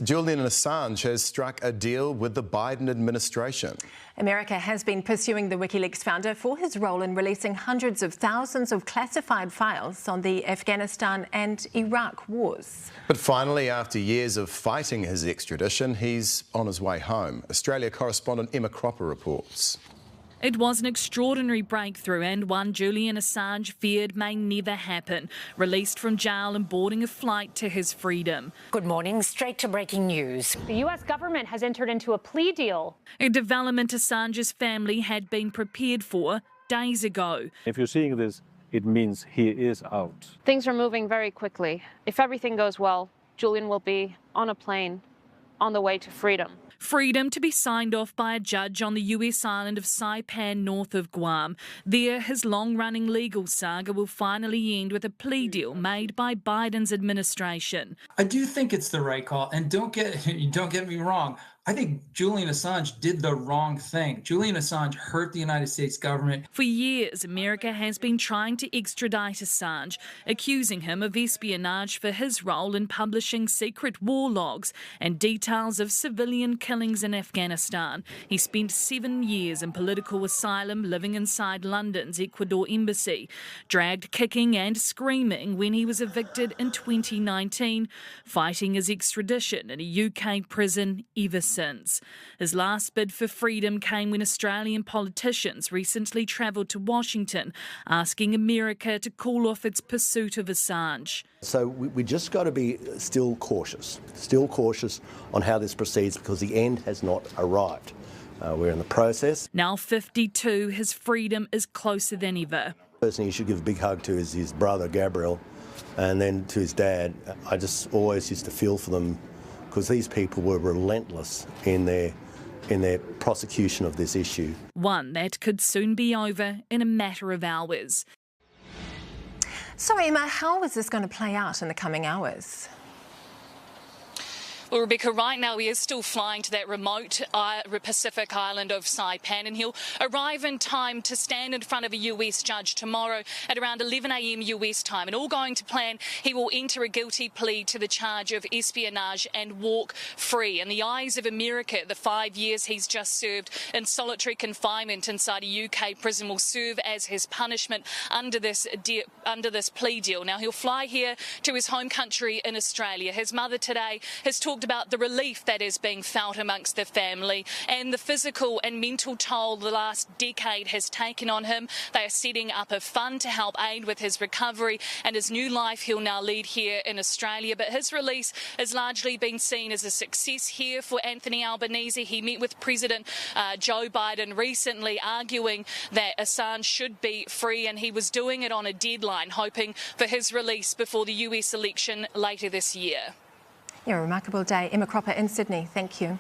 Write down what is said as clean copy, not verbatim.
Julian Assange has struck a deal with the Biden administration. America has been pursuing the Wikileaks founder for his role in releasing hundreds of thousands of classified files on the Afghanistan and Iraq wars. But finally, after years of fighting his extradition, he's on his way home. Australia correspondent Emma Cropper reports. It was an extraordinary breakthrough and one Julian Assange feared may never happen. Released from jail and boarding a flight to his freedom. Good morning. Straight to breaking news. The US government has entered into a plea deal. A development Assange's family had been prepared for days ago. If you're seeing this, it means he is out. Things are moving very quickly. If everything goes well, Julian will be on a plane on the way to freedom. Freedom to be signed off by a judge on the US island of Saipan, north of Guam. There, his long-running legal saga will finally end with a plea deal made by Biden's administration. I do think it's the right call, and don't get me wrong. I think Julian Assange did the wrong thing. Julian Assange hurt the United States government. For years, America has been trying to extradite Assange, accusing him of espionage for his role in publishing secret war logs and details of civilian killings in Afghanistan. He spent 7 years in political asylum living inside London's Ecuador embassy, dragged kicking and screaming when he was evicted in 2019, fighting his extradition in a UK prison ever since. His last bid for freedom came when Australian politicians recently travelled to Washington, asking America to call off its pursuit of Assange. So we just got to be still cautious on how this proceeds, because the end has not arrived. We're in the process. Now 52, his freedom is closer than ever. The person you should give a big hug to is his brother, Gabriel, and then to his dad. I just always used to feel for them, because these people were relentless in their prosecution of this issue. One that could soon be over in a matter of hours. So, Emma, how is this going to play out in the coming hours? Well, Rebecca, right now he is still flying to that remote Pacific island of Saipan, and he'll arrive in time to stand in front of a US judge tomorrow at around 11 a.m. US time. And all going to plan, he will enter a guilty plea to the charge of espionage and walk free. In the eyes of America, the 5 years he's just served in solitary confinement inside a UK prison will serve as his punishment under this plea deal. Now, he'll fly here to his home country in Australia. His mother today has talked about the relief that is being felt amongst the family and the physical and mental toll the last decade has taken on him. They are setting up a fund to help aid with his recovery and his new life he'll now lead here in Australia. But his release has largely been seen as a success here for Anthony Albanese. He met with President Joe Biden recently, arguing that Assange should be free, and he was doing it on a deadline, hoping for his release before the US election later this year. Yeah, a remarkable day. Emma Cropper in Sydney. Thank you.